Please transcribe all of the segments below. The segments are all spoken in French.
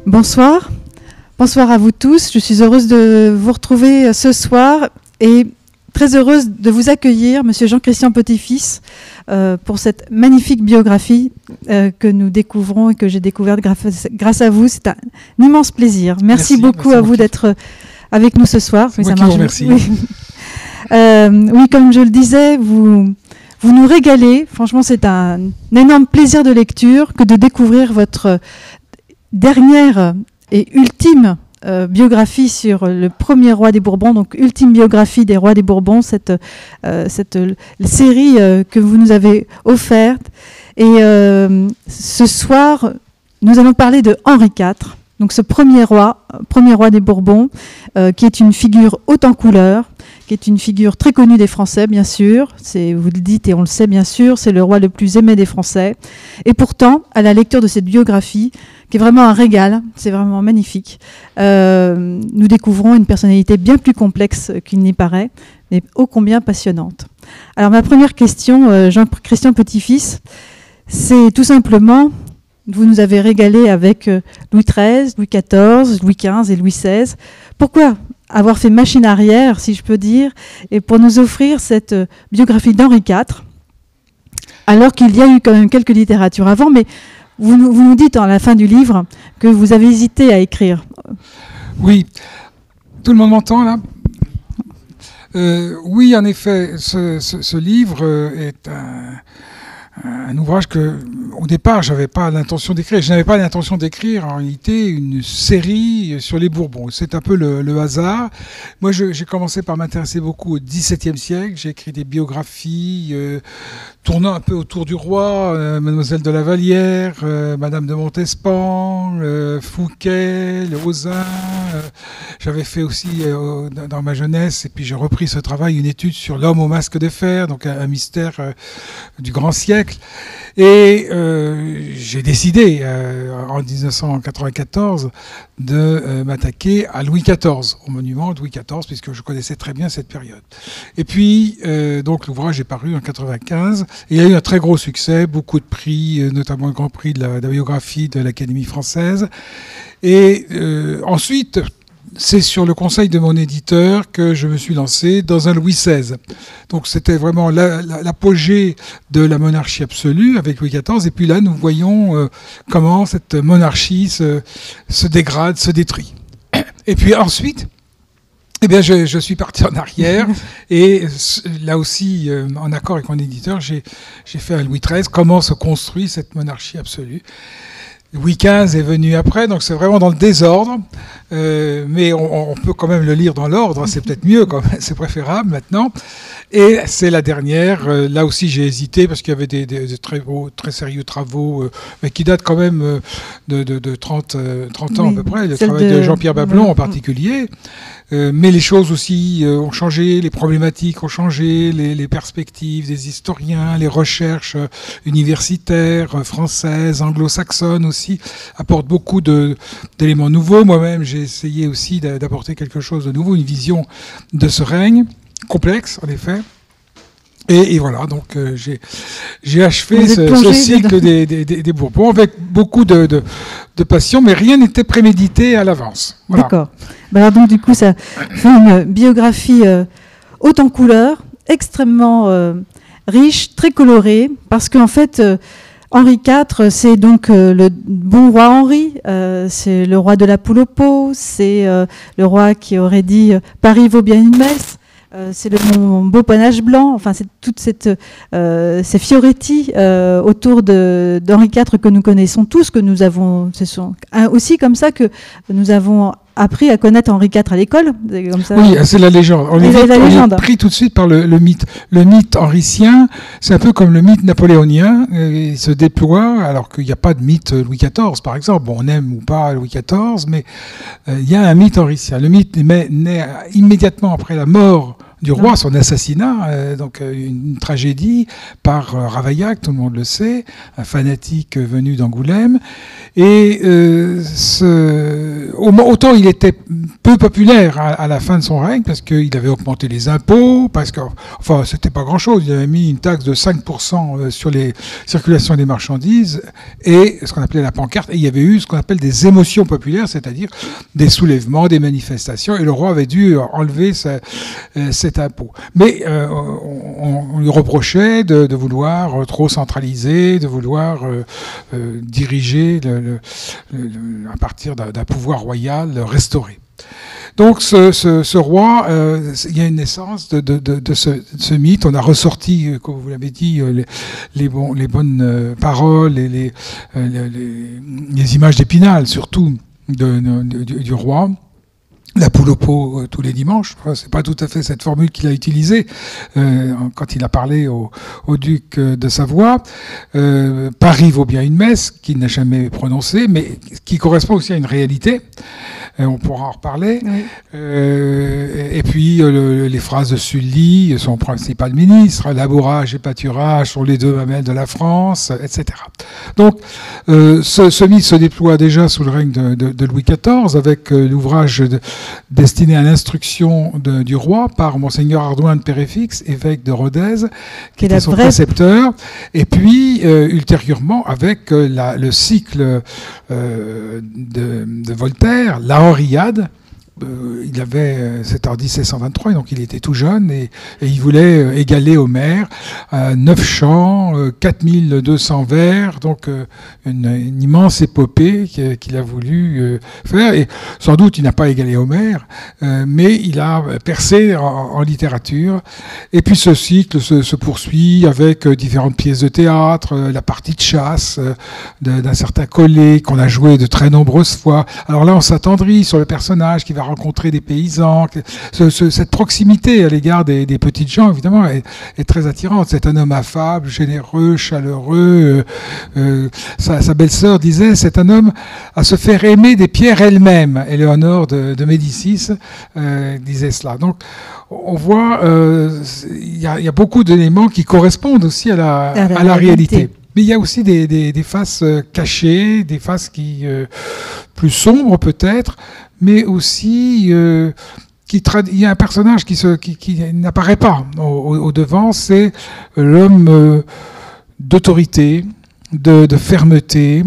Bonsoir. Bonsoir à vous tous. Je suis heureuse de vous retrouver ce soir et très heureuse de vous accueillir, Monsieur Jean-Christian Petit-Fils, pour cette magnifique biographie que nous découvrons et que j'ai découverte grâce à vous. C'est un immense plaisir. Merci beaucoup à vous d'être avec nous ce soir. Oui, ça marche. Merci. Oui. Oui, comme je le disais, vous nous régalez. Franchement, c'est un énorme plaisir de lecture que de découvrir votre dernière et ultime biographie sur le premier roi des Bourbons, donc ultime biographie des rois des Bourbons, cette série que vous nous avez offerte. Et ce soir, nous allons parler de Henri IV, donc ce premier roi des Bourbons, qui est une figure haute en couleur, qui est une figure très connue des Français, bien sûr. Vous le dites et on le sait, bien sûr, c'est le roi le plus aimé des Français. Et pourtant, à la lecture de cette biographie, qui est vraiment un régal, c'est vraiment magnifique, nous découvrons une personnalité bien plus complexe qu'il n'y paraît, mais ô combien passionnante. Alors, ma première question, Jean-Christian Petit-Fils, c'est tout simplement, vous nous avez régalé avec Louis XIII, Louis XIV, Louis XV et Louis XVI. Pourquoi avoir fait machine arrière, si je peux dire, et pour nous offrir cette biographie d'Henri IV, alors qu'il y a eu quand même quelques littératures avant, mais vous nous dites à la fin du livre que vous avez hésité à écrire. Oui. Tout le monde m'entend, là ? Oui, en effet, ce livre est un ouvrage que, au départ, je n'avais pas l'intention d'écrire. Je n'avais pas l'intention d'écrire, en réalité, une série sur les Bourbons. C'est un peu le hasard. Moi, j'ai commencé par m'intéresser beaucoup au XVIIe siècle. J'ai écrit des biographies tournant un peu autour du roi, Mademoiselle de la Vallière, Madame de Montespan, Fouquet, Le Hausin. J'avais fait aussi, dans ma jeunesse, et puis j'ai repris ce travail, une étude sur l'homme au masque de fer, donc un mystère du grand siècle. Et j'ai décidé en 1994 de m'attaquer à Louis XIV, au monument de Louis XIV, puisque je connaissais très bien cette période. Et puis, donc l'ouvrage est paru en 1995, et il a eu un très gros succès, beaucoup de prix, notamment le Grand Prix de la biographie de l'Académie française. Et ensuite, c'est sur le conseil de mon éditeur que je me suis lancé dans un Louis XVI. Donc c'était vraiment l'apogée de la monarchie absolue avec Louis XIV. Et puis là, nous voyons comment cette monarchie se dégrade, se détruit. Et puis ensuite, eh bien, je suis parti en arrière. Et là aussi, en accord avec mon éditeur, j'ai fait un Louis XIII. Comment se construit cette monarchie absolue ? Louis XV est venu après, donc c'est vraiment dans le désordre, mais on peut quand même le lire dans l'ordre, c'est peut-être mieux, c'est préférable maintenant. Et c'est la dernière, là aussi j'ai hésité parce qu'il y avait des très beaux, très sérieux travaux, mais qui datent quand même de 30 ans à peu près, le travail de Jean-Pierre Bablon en particulier. Mais les choses aussi ont changé, les problématiques ont changé, les perspectives des historiens, les recherches universitaires, françaises, anglo-saxonnes aussi, apportent beaucoup d'éléments nouveaux. Moi-même, j'ai essayé aussi d'apporter quelque chose de nouveau, une vision de ce règne, complexe en effet. Et voilà, donc j'ai achevé ce cycle des Bourbons avec beaucoup de passion, mais rien n'était prémédité à l'avance. Voilà. D'accord. Alors donc du coup, ça fait une biographie haute en couleurs, extrêmement riche, très colorée, parce qu'en fait, Henri IV, c'est donc le bon roi Henri, c'est le roi de la poule au pot, c'est le roi qui aurait dit « Paris vaut bien une messe ». C'est mon beau panache blanc, enfin c'est toute ces fioretti autour d'Henri IV que nous connaissons tous, que nous avons, ce sont aussi comme ça que nous avons appris à connaître Henri IV à l'école. Comme ça. Oui, c'est la légende. On est pris tout de suite par le mythe. Le mythe henricien, c'est un peu comme le mythe napoléonien. Il se déploie, alors qu'il n'y a pas de mythe Louis XIV, par exemple. Bon, on aime ou pas Louis XIV, mais il y a un mythe henricien. Le mythe naît immédiatement après la mort du roi, son assassinat, donc une tragédie par Ravaillac, tout le monde le sait, un fanatique venu d'Angoulême. Et autant il était peu populaire à la fin de son règne, parce qu'il avait augmenté les impôts, parce que, enfin, c'était pas grand-chose. Il avait mis une taxe de 5% sur les circulations des marchandises et ce qu'on appelait la pancarte. Et il y avait eu ce qu'on appelle des émotions populaires, c'est-à-dire des soulèvements, des manifestations. Et le roi avait dû enlever cet impôt. Mais on lui reprochait de vouloir trop centraliser, de vouloir diriger à partir d'un pouvoir royal restauré. Donc ce roi, il y a une naissance de ce mythe. On a ressorti, comme vous l'avez dit, les bonnes paroles et les images d'Épinal, surtout du roi. La poule au pot tous les dimanches, c'est pas tout à fait cette formule qu'il a utilisée quand il a parlé au duc de Savoie. Paris vaut bien une messe qu'il n'a jamais prononcée, mais qui correspond aussi à une réalité. On pourra en reparler. Oui. Et puis les phrases de Sully, son principal ministre, labourage et pâturage sont les deux mamelles de la France, etc. Donc ce mythe se déploie déjà sous le règne de Louis XIV avec l'ouvrage destiné à l'instruction du roi par Monseigneur Ardouin de Péréfixe, évêque de Rodez, qui était son précepteur. Et puis ultérieurement avec le cycle de Voltaire, La Henriade. C'était en 1723, donc il était tout jeune et il voulait égaler Homère, 9 chants, 4200 vers, donc une immense épopée qu'il a voulu faire. Et sans doute il n'a pas égalé Homère, mais il a percé en littérature. Et puis ce cycle se poursuit avec différentes pièces de théâtre, la partie de chasse d'un certain Collet qu'on a joué de très nombreuses fois. Alors là on s'attendrit sur le personnage qui va rencontrer des paysans. Cette proximité à l'égard des petites gens, évidemment, est très attirante. C'est un homme affable, généreux, chaleureux. Sa belle-sœur disait, c'est un homme à se faire aimer des pierres elles-mêmes. Éléonore de Médicis disait cela. Donc, on voit, il y a beaucoup d'éléments qui correspondent aussi à la réalité. Mais il y a aussi des faces cachées, des faces plus sombres peut-être, mais aussi il y a un personnage qui n'apparaît pas au devant, c'est l'homme d'autorité, de fermeté,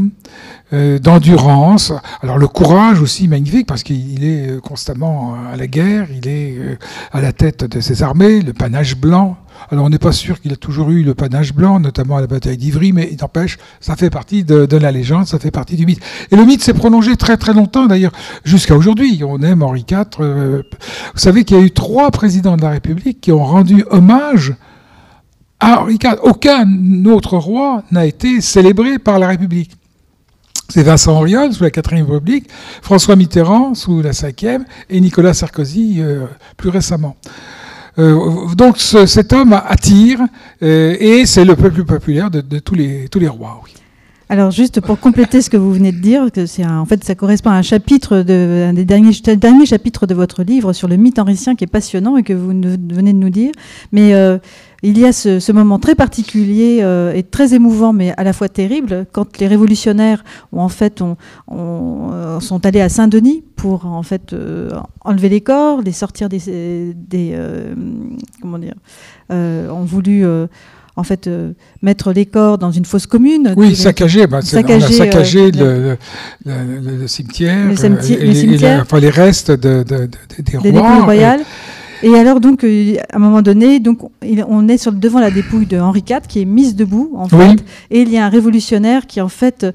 d'endurance. Alors le courage aussi magnifique parce qu'il est constamment à la guerre, il est à la tête de ses armées, le panache blanc. Alors on n'est pas sûr qu'il a toujours eu le panache blanc, notamment à la bataille d'Ivry, mais il n'empêche, ça fait partie de la légende, ça fait partie du mythe. Et le mythe s'est prolongé très très longtemps, d'ailleurs, jusqu'à aujourd'hui. On aime Henri IV. Vous savez qu'il y a eu 3 présidents de la République qui ont rendu hommage à Henri IV. Aucun autre roi n'a été célébré par la République. C'est Vincent Auriol sous la 4e République, François Mitterrand sous la 5e et Nicolas Sarkozy plus récemment. Donc cet homme attire et c'est le plus populaire de tous les rois. Oui. Alors juste pour compléter ce que vous venez de dire, que en fait ça correspond à un des derniers chapitres de votre livre sur le mythe henricien qui est passionnant et que vous venez de nous dire. Mais il y a ce moment très particulier et très émouvant, mais à la fois terrible, quand les révolutionnaires sont allés à Saint-Denis pour en fait enlever les corps, les sortir ont voulu mettre les corps dans une fosse commune. Oui, saccager. On a saccagé le cimetière, les restes des rois. Royales. Et alors donc, à un moment donné, donc on est devant la dépouille de Henri IV qui est mise debout en fait, oui. Et il y a un révolutionnaire qui en fait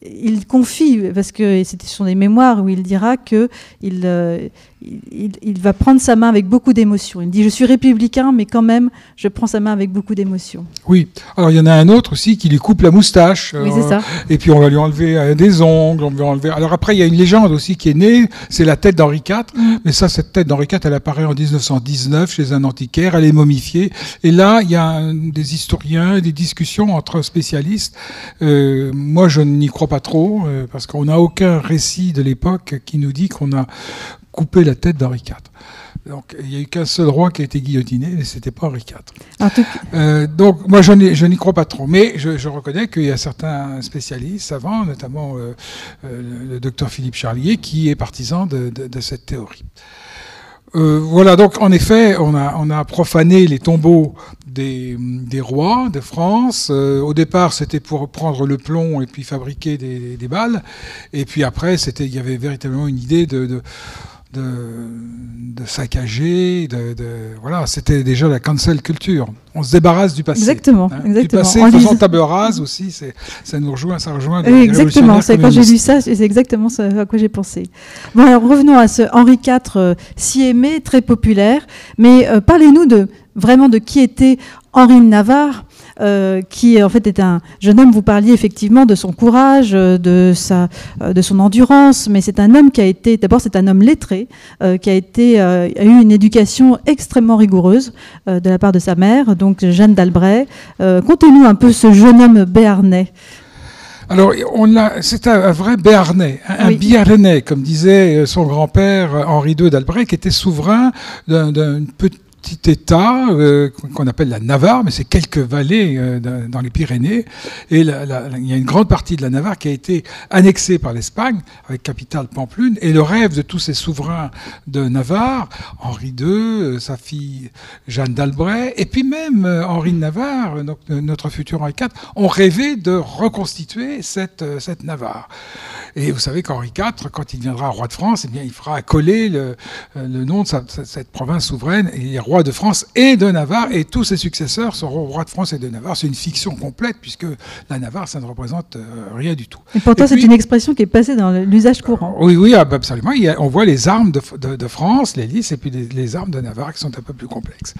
il confie, parce que ce sont des mémoires où il dira que il va prendre sa main avec beaucoup d'émotion. Il dit « Je suis républicain, mais quand même, je prends sa main avec beaucoup d'émotion. » Oui. Alors, il y en a un autre aussi qui lui coupe la moustache. Oui, c'est ça. Et puis, on va lui enlever des ongles. On va enlever... Alors, après, il y a une légende aussi qui est née. C'est la tête d'Henri IV. Mais ça, cette tête d'Henri IV, elle apparaît en 1919 chez un antiquaire. Elle est momifiée. Et là, il y a des historiens, des discussions entre spécialistes. Moi, je n'y crois pas trop, parce qu'on n'a aucun récit de l'époque qui nous dit qu'on a coupé la tête d'Henri IV. Donc il n'y a eu qu'un seul roi qui a été guillotiné, mais c'était pas Henri IV. Donc moi je n'y crois pas trop, mais je reconnais qu'il y a certains spécialistes savants, notamment le docteur Philippe Charlier, qui est partisan de cette théorie. Voilà, donc en effet, on a profané les tombeaux des rois de France. Au départ, c'était pour prendre le plomb et puis fabriquer des balles. Et puis après, il y avait véritablement une idée de saccager, voilà, c'était déjà la cancel culture. On se débarrasse du passé. Exactement. Du passé, faisant table rase aussi, ça rejoint. Oui, exactement. Quand j'ai lu ça, c'est exactement ça à quoi j'ai pensé. Bon, alors revenons à ce Henri IV si aimé, très populaire. Mais parlez-nous vraiment de qui était Henri de Navarre. Qui en fait est un jeune homme. Vous parliez effectivement de son courage, de son endurance, mais c'est un homme qui a été, d'abord c'est un homme lettré, qui a eu une éducation extrêmement rigoureuse de la part de sa mère, donc Jeanne d'Albret. Contez-nous un peu ce jeune homme béarnais. Alors, c'est un vrai Béarnais, un Biarnais, comme disait son grand-père Henri II d'Albret, qui était souverain d'un petit État qu'on appelle la Navarre, mais c'est quelques vallées dans les Pyrénées. Et il y a une grande partie de la Navarre qui a été annexée par l'Espagne, avec capitale Pampelune. Et le rêve de tous ces souverains de Navarre, Henri II, sa fille Jeanne d'Albret, et puis même Henri de Navarre, donc notre futur Henri IV, ont rêvé de reconstituer cette Navarre. Et vous savez qu'Henri IV, quand il deviendra roi de France, eh bien, il fera accoler le nom de cette province souveraine, et il est roi de France et de Navarre, et tous ses successeurs seront rois de France et de Navarre. C'est une fiction complète, puisque la Navarre, ça ne représente rien du tout. Et pourtant, c'est une expression qui est passée dans l'usage courant. Oui, absolument. On voit les armes de France, les lys, et puis les armes de Navarre qui sont un peu plus complexes.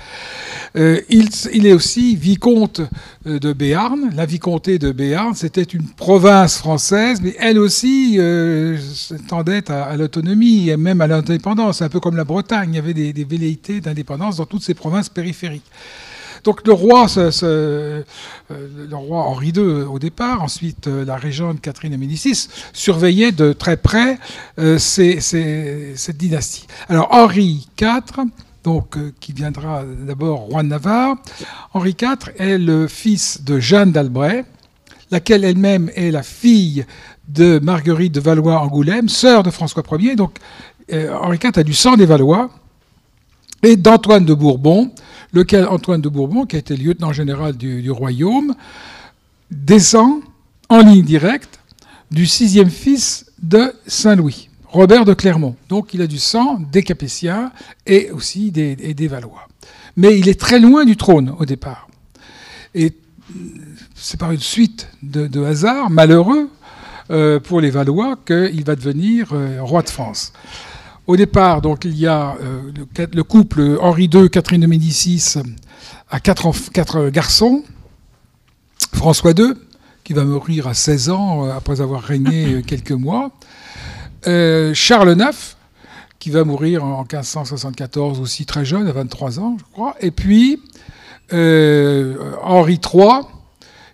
Il est aussi vicomte de Béarn. La vicomté de Béarn, c'était une province française, mais elle aussi tendait à l'autonomie et même à l'indépendance. Un peu comme la Bretagne, il y avait des velléités d'indépendance dans toutes ces provinces périphériques. Donc le roi Henri II au départ, ensuite la régente Catherine de Médicis, surveillaient de très près cette dynastie. Alors Henri IV, qui viendra d'abord roi de Navarre, Henri IV est le fils de Jeanne d'Albret, laquelle elle-même est la fille de Marguerite de Valois-Angoulême, sœur de François Ier. Donc Henri IV a du sang des Valois, et d'Antoine de Bourbon, lequel Antoine de Bourbon, qui a été lieutenant général du royaume, descend en ligne directe du 6e fils de Saint-Louis, Robert de Clermont. Donc il a du sang des Capétiens et aussi des Valois. Mais il est très loin du trône au départ. Et c'est par une suite de hasards malheureux pour les Valois qu'il va devenir roi de France. Au départ, donc, il y a le couple Henri II, Catherine de Médicis, a quatre garçons. François II, qui va mourir à 16 ans après avoir régné quelques mois. Charles IX, qui va mourir en 1574 aussi très jeune, à 23 ans, je crois. Et puis Henri III,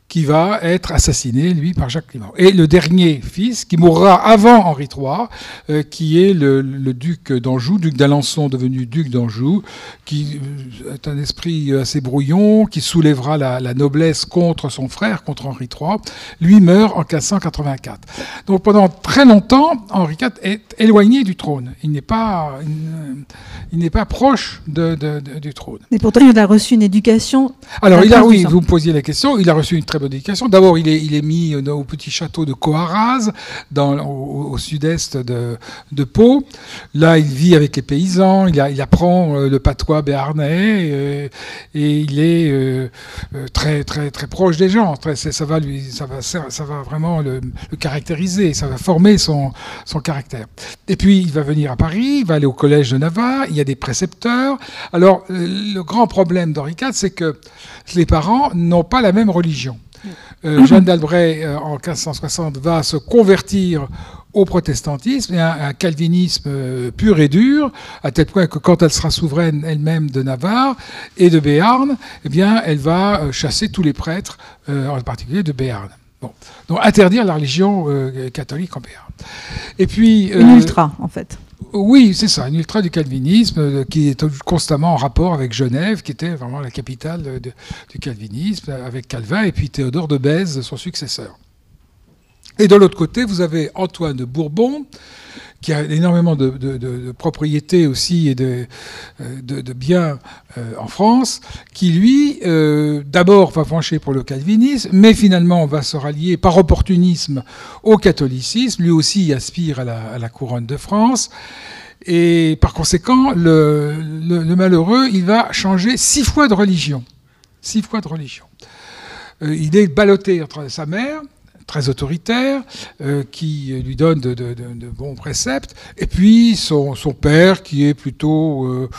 qui va être assassiné, lui, par Jacques Clément. Et le dernier fils, qui mourra avant Henri III, qui est le duc d'Anjou, duc d'Alençon devenu duc d'Anjou, qui est un esprit assez brouillon, qui soulèvera la noblesse contre son frère, contre Henri III. Lui meurt en 1584. Donc pendant très longtemps, Henri IV est éloigné du trône. Il n'est pas proche du trône. Mais pourtant, il a reçu une éducation... Alors, vous me posiez la question, il a reçu une très bonne éducation. D'abord, il est mis au petit château de Coarraze, au sud-est de Pau. Là, il vit avec les paysans, il apprend le patois béarnais et il est très, très, très proche des gens. Ça va vraiment le caractériser, ça va former son caractère. Et puis, il va venir à Paris, il va aller au collège de Navarre, il y a des précepteurs. Alors, le grand problème d'Henri IV, c'est que les parents n'ont pas la même religion. Jeanne d'Albret, en 1560, va se convertir au protestantisme et à un calvinisme pur et dur, à tel point que quand elle sera souveraine elle-même de Navarre et de Béarn, eh bien, elle va chasser tous les prêtres, en particulier de Béarn. Bon. Donc interdire la religion catholique en Béarn. Et puis, une ultra, en fait. Oui, c'est ça, une ultra du calvinisme qui est constamment en rapport avec Genève, qui était vraiment la capitale du calvinisme, avec Calvin et puis Théodore de Bèze, son successeur. Et de l'autre côté, vous avez Antoine de Bourbon, qui a énormément de propriétés aussi et de biens en France, qui lui, d'abord va pencher pour le calvinisme, mais finalement va se rallier par opportunisme au catholicisme. Lui aussi aspire à la couronne de France. Et par conséquent, le malheureux, il va changer 6 fois de religion. 6 fois de religion. Il est ballotté entre sa mère, très autoritaire, qui lui donne de bons préceptes, et puis son père, qui est plutôt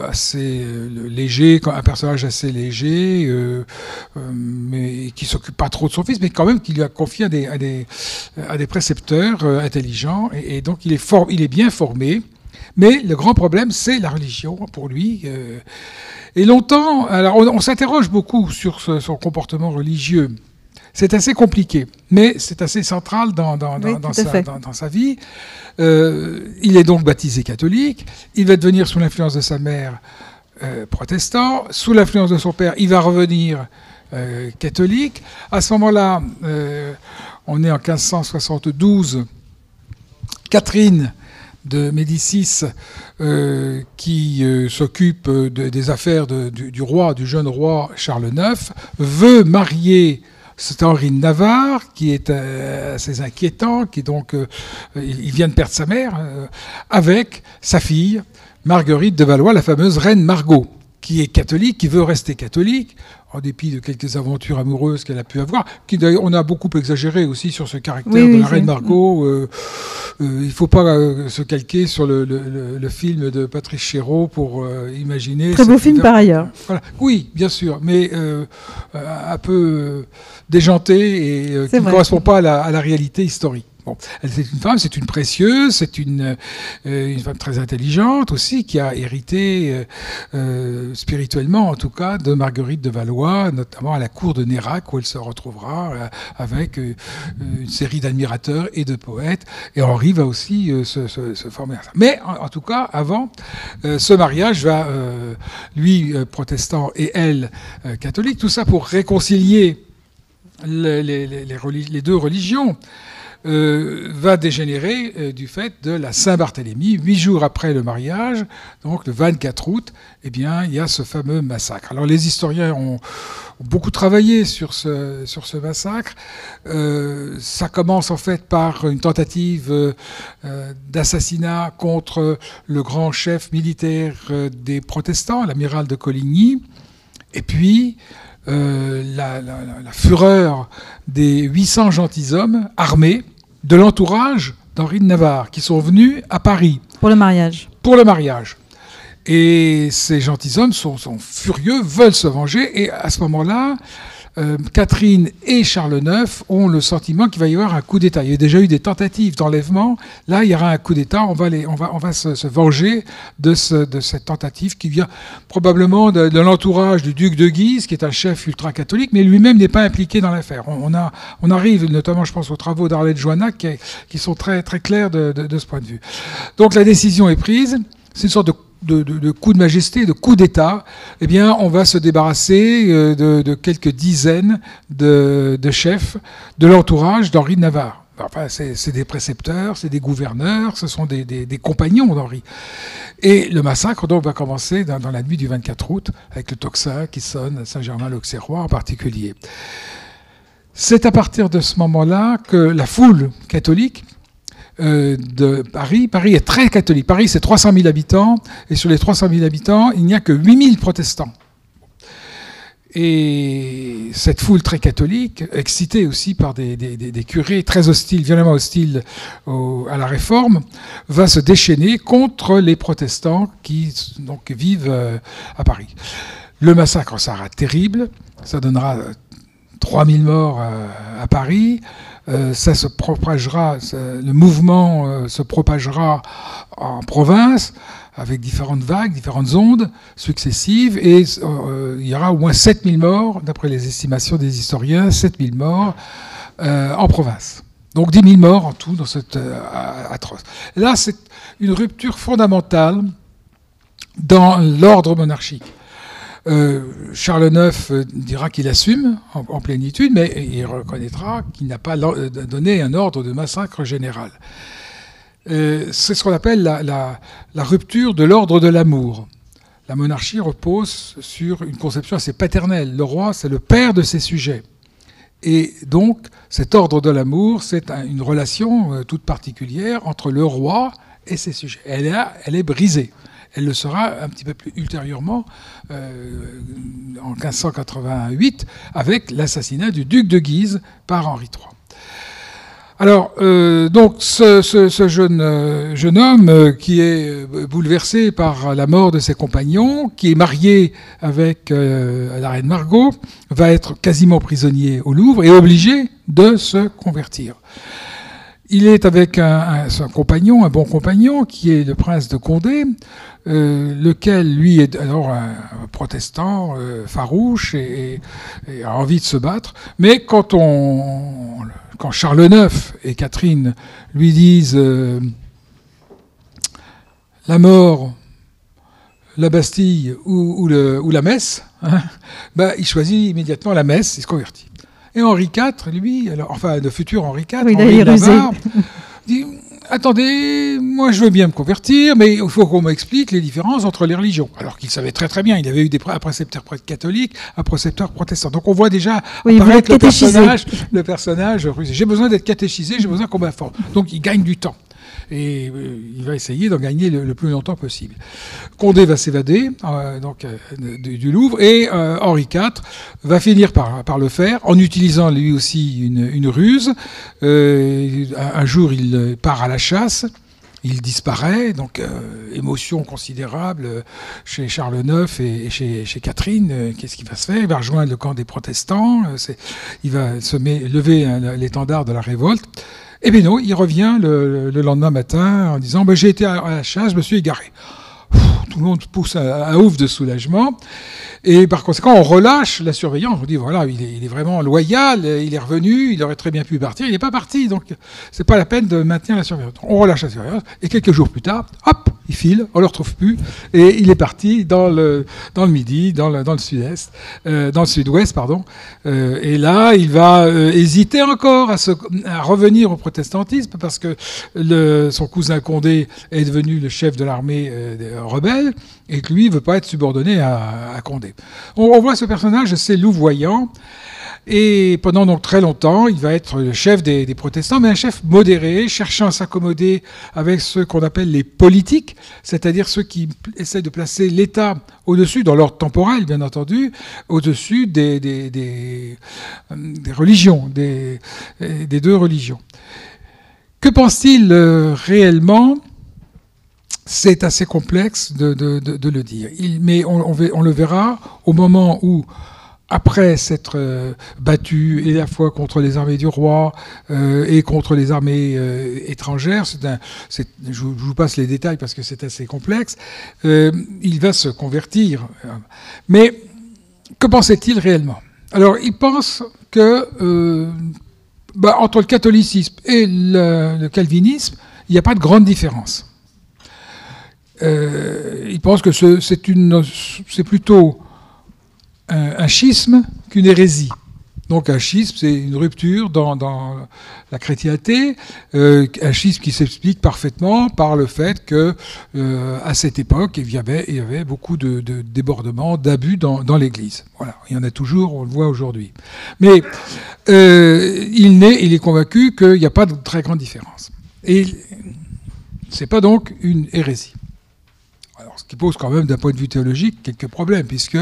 assez léger, un personnage assez léger, mais qui s'occupe pas trop de son fils, mais quand même qui lui a confié à des précepteurs intelligents, et donc il est bien formé. Mais le grand problème, c'est la religion pour lui. Et longtemps, alors on s'interroge beaucoup sur son comportement religieux. C'est assez compliqué, mais c'est assez central dans sa vie. Il est donc baptisé catholique. Il va devenir, sous l'influence de sa mère, protestant. Sous l'influence de son père, il va revenir catholique. À ce moment-là, on est en 1572. Catherine de Médicis, qui s'occupe des affaires du jeune roi Charles IX, veut marier... C'est Henri de Navarre, qui est assez inquiétant, qui donc, il vient de perdre sa mère, avec sa fille, Marguerite de Valois, la fameuse reine Margot, qui est catholique, qui veut rester catholique, en dépit de quelques aventures amoureuses qu'elle a pu avoir, on a beaucoup exagéré aussi sur ce caractère de la reine Margot. Il ne faut pas se calquer sur le film de Patrice Chéreau pour imaginer... Très beau film par ailleurs. Voilà. Oui, bien sûr, mais un peu déjanté et qui ne correspond pas à la réalité historique. Bon, c'est une femme, c'est une précieuse, c'est une femme très intelligente aussi, qui a hérité spirituellement, en tout cas, de Marguerite de Valois, notamment à la cour de Nérac, où elle se retrouvera avec une série d'admirateurs et de poètes. Et Henri va aussi se former à ça. Mais en tout cas, avant, ce mariage va, lui protestant et elle catholique, tout ça pour réconcilier les deux religions. Va dégénérer du fait de la Saint-Barthélemy. 8 jours après le mariage, donc le 24 août, eh bien, il y a ce fameux massacre. Alors les historiens ont beaucoup travaillé sur ce massacre. Ça commence en fait par une tentative d'assassinat contre le grand chef militaire des protestants, l'amiral de Coligny. Et puis... la fureur des 800 gentilshommes armés de l'entourage d'Henri de Navarre qui sont venus à Paris. Pour le mariage. Pour le mariage. Et ces gentilshommes sont furieux, veulent se venger. Et à ce moment-là, Catherine et Charles IX ont le sentiment qu'il va y avoir un coup d'État. Il y a déjà eu des tentatives d'enlèvement. Là, il y aura un coup d'État. On va se venger de cette tentative qui vient probablement de l'entourage du duc de Guise, qui est un chef ultra-catholique, mais lui-même n'est pas impliqué dans l'affaire. On arrive, notamment, je pense, aux travaux d'Arlette Joannac, qui sont très, très clairs de ce point de vue. Donc la décision est prise. C'est une sorte de coup de majesté, de coup d'État. Eh bien, on va se débarrasser de quelques dizaines de chefs de l'entourage d'Henri de Navarre. Enfin, c'est des précepteurs, c'est des gouverneurs, ce sont des compagnons d'Henri. Et le massacre donc va commencer dans la nuit du 24 août, avec le tocsin qui sonne à Saint-Germain-l'Auxerrois en particulier. C'est à partir de ce moment-là que la foule catholique de Paris est très catholique. Paris, c'est 300 000 habitants, et sur les 300 000 habitants, il n'y a que 8 000 protestants. Et cette foule très catholique, excitée aussi par des curés très hostiles, violemment hostiles à la Réforme, va se déchaîner contre les protestants qui donc vivent à Paris. Le massacre sera terrible, ça donnera 3000 morts à Paris. Ça se propagera, le mouvement se propagera en province avec différentes vagues, différentes ondes successives, et il y aura au moins 7000 morts, d'après les estimations des historiens, 7000 morts en province. Donc 10 000 morts en tout dans cette atroce. Et là, c'est une rupture fondamentale dans l'ordre monarchique. Charles IX dira qu'il assume en plénitude, mais il reconnaîtra qu'il n'a pas donné un ordre de massacre général. C'est ce qu'on appelle la rupture de l'ordre de l'amour. La monarchie repose sur une conception assez paternelle. Le roi, c'est le père de ses sujets. Et donc, cet ordre de l'amour, c'est une relation toute particulière entre le roi et ses sujets. Elle est brisée. Elle le sera un petit peu plus ultérieurement, en 1588, avec l'assassinat du duc de Guise par Henri III. Alors, donc, ce jeune homme qui est bouleversé par la mort de ses compagnons, qui est marié avec la reine Margot, va être quasiment prisonnier au Louvre et obligé de se convertir. Il est avec son compagnon, un bon compagnon, qui est le prince de Condé, lequel, lui, est alors un protestant farouche et a envie de se battre. Mais quand Charles IX et Catherine lui disent la mort, la Bastille ou la messe, hein, il choisit immédiatement la messe, il se convertit. Et Henri IV, lui, le futur Henri IV, oui, Henri de Navarre, dit « Attendez, moi je veux bien me convertir, mais il faut qu'on m'explique les différences entre les religions. » Alors qu'il savait très très bien, il avait eu un précepteur catholique, un précepteur protestant. Donc on voit déjà apparaître le personnage russe. J'ai besoin d'être catéchisé, j'ai besoin qu'on m'informe. Donc il gagne du temps. Et il va essayer d'en gagner le plus longtemps possible. Condé va s'évader du Louvre et Henri IV va finir par le faire en utilisant lui aussi une ruse. Un jour, il part à la chasse. Il disparaît, donc émotion considérable chez Charles IX et chez Catherine. Qu'est-ce qu'il va se faire? Il va rejoindre le camp des protestants. Il va lever l'étendard de la révolte. Eh bien non, il revient le lendemain matin en disant j'ai été à la chasse, je me suis égaré. Tout le monde pousse un ouf de soulagement. Et par conséquent, on relâche la surveillance. On dit voilà, il est vraiment loyal, il est revenu, il aurait très bien pu partir, il n'est pas parti, donc c'est pas la peine de maintenir la surveillance. On relâche la surveillance, et quelques jours plus tard, hop, il file, on le retrouve plus, et il est parti dans le Midi, dans le sud-est, dans le sud-ouest, pardon. Et là, il va hésiter encore à revenir au protestantisme parce que son cousin Condé est devenu le chef de l'armée rebelle et que lui ne veut pas être subordonné à Condé. On voit ce personnage assez louvoyant. Et pendant donc très longtemps, il va être le chef des protestants, mais un chef modéré, cherchant à s'accommoder avec ceux qu'on appelle les politiques, c'est-à-dire ceux qui essaient de placer l'État au-dessus, dans l'ordre temporel bien entendu, au-dessus des religions, des deux religions. Que pense-t-il réellement ? C'est assez complexe de le dire. Mais on le verra au moment où, après s'être battu et à la fois contre les armées du roi et contre les armées étrangères, je vous passe les détails parce que c'est assez complexe, il va se convertir. Mais que pensait-il réellement ? Alors, il pense que entre le catholicisme et le calvinisme, il n'y a pas de grande différence. Il pense que c'est plutôt un schisme qu'une hérésie. Donc un schisme, c'est une rupture dans la chrétienté, un schisme qui s'explique parfaitement par le fait que à cette époque, il y avait beaucoup de débordements, d'abus dans l'Église. Voilà, il y en a toujours, on le voit aujourd'hui. Mais il est convaincu qu'il n'y a pas de très grande différence. Et c'est pas donc une hérésie. Alors, ce qui pose quand même, d'un point de vue théologique, quelques problèmes, puisque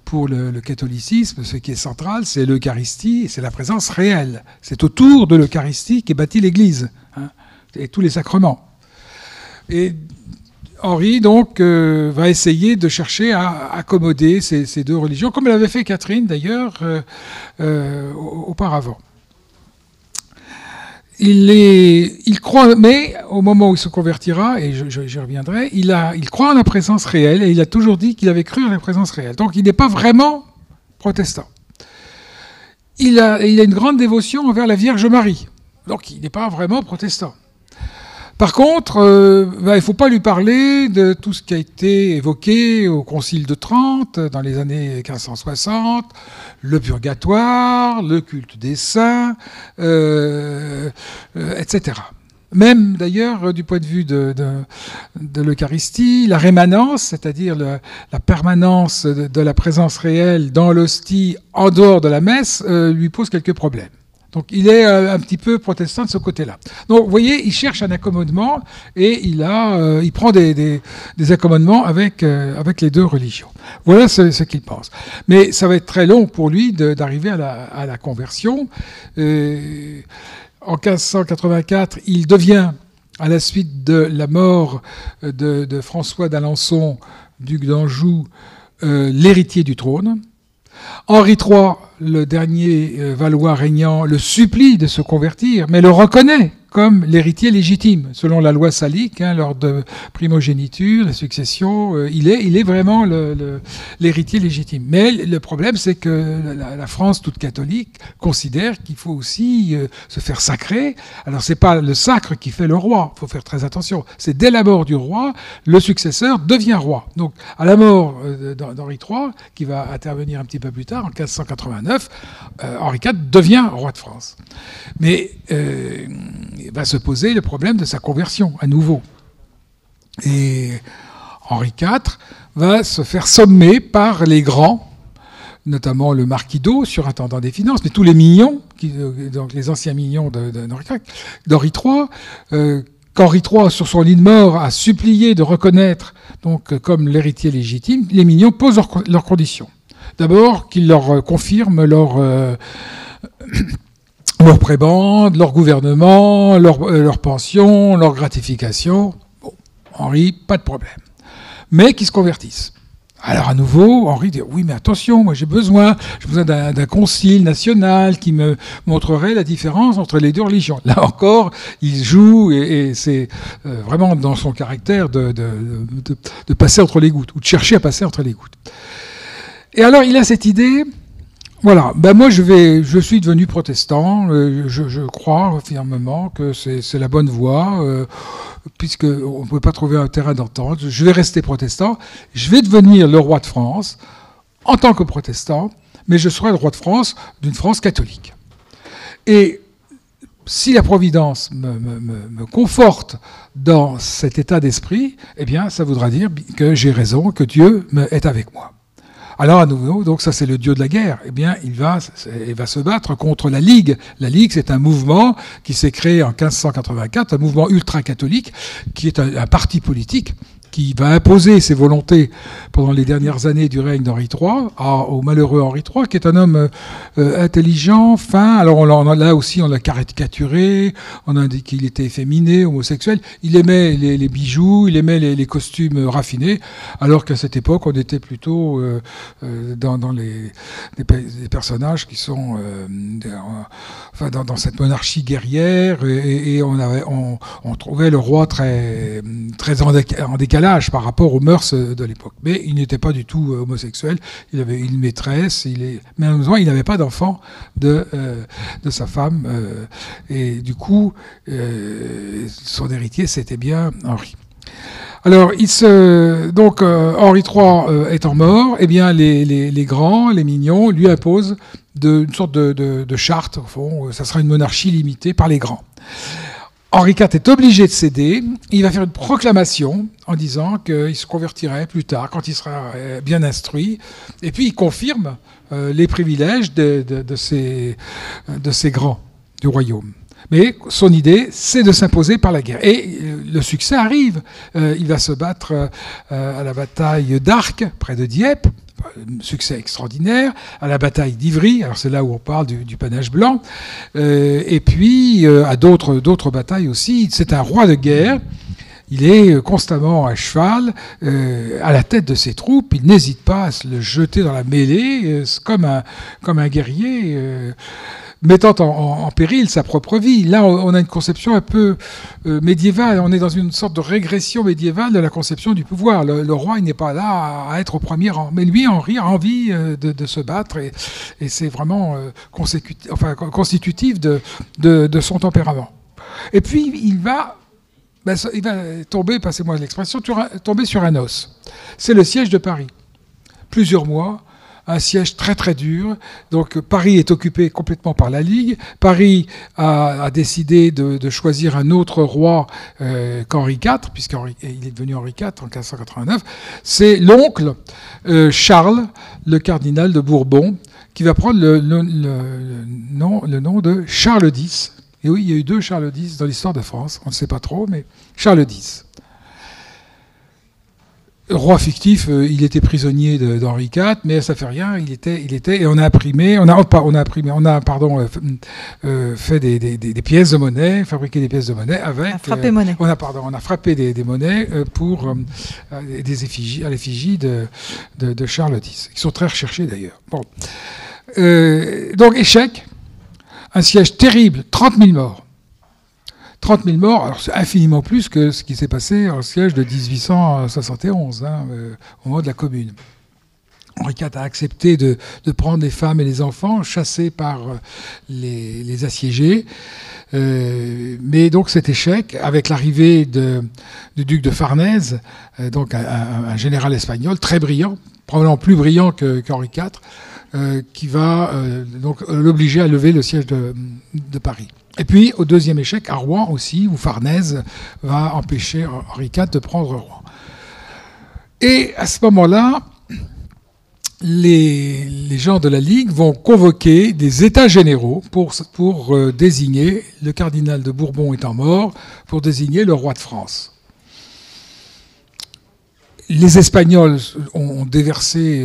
pour le catholicisme, ce qui est central, c'est l'Eucharistie, c'est la présence réelle. C'est autour de l'Eucharistie qu'est bâtie l'Église, hein, et tous les sacrements. Et Henri, donc, va essayer de chercher à accommoder ces deux religions, comme l'avait fait Catherine, d'ailleurs, auparavant. Il croit, mais au moment où il se convertira, et j'y reviendrai, il croit en la présence réelle, et il a toujours dit qu'il avait cru en la présence réelle. Donc il n'est pas vraiment protestant. Il a une grande dévotion envers la Vierge Marie. Donc il n'est pas vraiment protestant. Par contre, il ne faut pas lui parler de tout ce qui a été évoqué au Concile de Trente dans les années 1560, le purgatoire, le culte des saints, etc. Même d'ailleurs du point de vue de l'Eucharistie, la rémanence, c'est-à-dire la permanence de la présence réelle dans l'hostie en dehors de la messe, lui pose quelques problèmes. Donc il est un petit peu protestant de ce côté-là. Donc vous voyez, il cherche un accommodement et il prend des accommodements avec les deux religions. Voilà ce qu'il pense. Mais ça va être très long pour lui d'arriver à la conversion. En 1584, il devient, à la suite de la mort de François d'Alençon, duc d'Anjou, l'héritier du trône. Henri III, le dernier Valois régnant, le supplie de se convertir, mais le reconnaît comme l'héritier légitime, selon la loi salique, lors de primogéniture, la succession, il est vraiment l'héritier légitime. Mais le problème, c'est que la France, toute catholique, considère qu'il faut aussi se faire sacrer. Alors, c'est pas le sacre qui fait le roi, il faut faire très attention. C'est dès la mort du roi, le successeur devient roi. Donc, à la mort d'Henri III, qui va intervenir un petit peu plus tard, en 1589, Henri IV devient roi de France. Mais va se poser le problème de sa conversion à nouveau. Et Henri IV va se faire sommer par les grands, notamment le marquis d'O, surintendant des finances, mais tous les mignons, donc les anciens mignons d'Henri III, qu'Henri III, sur son lit de mort, a supplié de reconnaître donc, comme l'héritier légitime, les mignons posent leurs conditions. D'abord, qu'ils leur confirment leur prébende, leur gouvernement, leur pension, leur gratification. Bon, Henri, pas de problème. Mais qu'ils se convertissent. Alors à nouveau, Henri dit, oui mais attention, moi j'ai besoin d'un concile national qui me montrerait la différence entre les deux religions. Là encore, il joue et c'est vraiment dans son caractère de passer entre les gouttes, ou de chercher à passer entre les gouttes. Et alors il a cette idée... Voilà, moi je suis devenu protestant, je crois fermement que c'est la bonne voie, puisqu'on ne peut pas trouver un terrain d'entente, je vais rester protestant, je vais devenir le roi de France en tant que protestant, mais je serai le roi de France d'une France catholique. Et si la Providence me conforte dans cet état d'esprit, eh bien ça voudra dire que j'ai raison, que Dieu est avec moi. Alors à nouveau, donc ça c'est le dieu de la guerre. Eh bien, il va se battre contre la Ligue. La Ligue, c'est un mouvement qui s'est créé en 1584, un mouvement ultra-catholique, qui est un parti politique qui va imposer ses volontés pendant les dernières années du règne d'Henri III au malheureux Henri III, qui est un homme intelligent, fin. Alors là aussi, on l'a caricaturé, on a dit qu'il était efféminé, homosexuel. Il aimait les bijoux, il aimait les costumes raffinés, alors qu'à cette époque, on était plutôt dans des personnages qui sont dans cette monarchie guerrière, et on trouvait le roi très en décalage par rapport aux mœurs de l'époque. Mais il n'était pas du tout homosexuel, il avait une maîtresse, mais malheureusement il n'avait pas d'enfant de sa femme, et du coup son héritier c'était bien Henri. Alors, donc Henri III étant mort, eh bien les grands, les mignons, lui imposent une sorte de charte, au fond, ça sera une monarchie limitée par les grands. Henri IV est obligé de céder, il va faire une proclamation en disant qu'il se convertirait plus tard, quand il sera bien instruit, et puis il confirme les privilèges de ces grands du royaume. Mais son idée, c'est de s'imposer par la guerre. Et le succès arrive. Il va se battre à la bataille d'Arques, près de Dieppe, succès extraordinaire, à la bataille d'Ivry, alors c'est là où on parle du panache blanc, et puis à d'autres batailles aussi. C'est un roi de guerre. Il est constamment à cheval, à la tête de ses troupes. Il n'hésite pas à se le jeter dans la mêlée, comme un guerrier. mettant en péril sa propre vie. Là, on a une conception un peu médiévale. On est dans une sorte de régression médiévale de la conception du pouvoir. Le roi, il n'est pas là à être au premier rang. Mais lui, Henri, a envie de se battre et c'est vraiment constitutif de son tempérament. Et puis, il va tomber, passez-moi l'expression, tomber sur un os. C'est le siège de Paris. Plusieurs mois, un siège très très dur. Donc Paris est occupé complètement par la Ligue. Paris a décidé de choisir un autre roi qu'Henri IV, puisqu'il est devenu Henri IV en 1589. C'est l'oncle Charles, le cardinal de Bourbon, qui va prendre le nom de Charles X. Et oui, il y a eu 2 Charles X dans l'histoire de France. On ne sait pas trop, mais Charles X. Roi fictif, il était prisonnier d'Henri IV, mais ça fait rien. Il était, et on a fait des pièces de monnaie, fabriqué des pièces de monnaie avec. Monnaie. On a frappé des monnaies pour des effigies, à l'effigie de Charles X, qui sont très recherchées d'ailleurs. Bon, donc échec, un siège terrible, 30 000 morts. 30 000 morts, alors c'est infiniment plus que ce qui s'est passé au siège de 1871, au moment de la Commune. Henri IV a accepté de prendre les femmes et les enfants chassés par les assiégés. Mais donc cet échec, avec l'arrivée du duc de Farnèse, donc un général espagnol très brillant, probablement plus brillant qu'Henri IV, qui va donc l'obliger à lever le siège de Paris. Et puis, au deuxième échec, à Rouen aussi, où Farnèse va empêcher Henri IV de prendre Rouen. Et à ce moment-là, les gens de la Ligue vont convoquer des États généraux pour désigner, le cardinal de Bourbon étant mort, pour désigner le roi de France. Les Espagnols ont déversé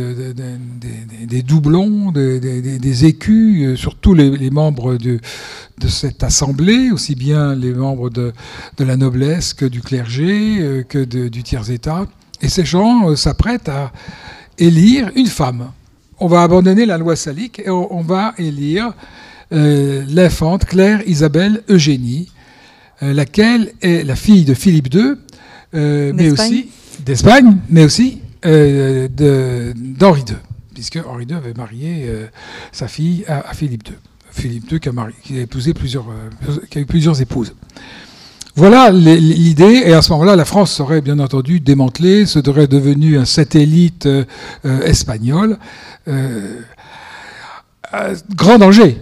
des doublons, des écus sur tous les membres de cette assemblée, aussi bien les membres de la noblesse que du clergé, que du tiers-état. Et ces gens s'apprêtent à élire une femme. On va abandonner la loi salique et on va élire l'infante Claire Isabelle Eugénie, laquelle est la fille de Philippe II, mais aussi d'Espagne, mais aussi d'Henri II, puisque Henri II avait marié sa fille à Philippe II. Philippe II qui a eu plusieurs épouses. Voilà l'idée, et à ce moment-là, la France serait bien entendu démantelée, serait devenue un satellite espagnol. Grand danger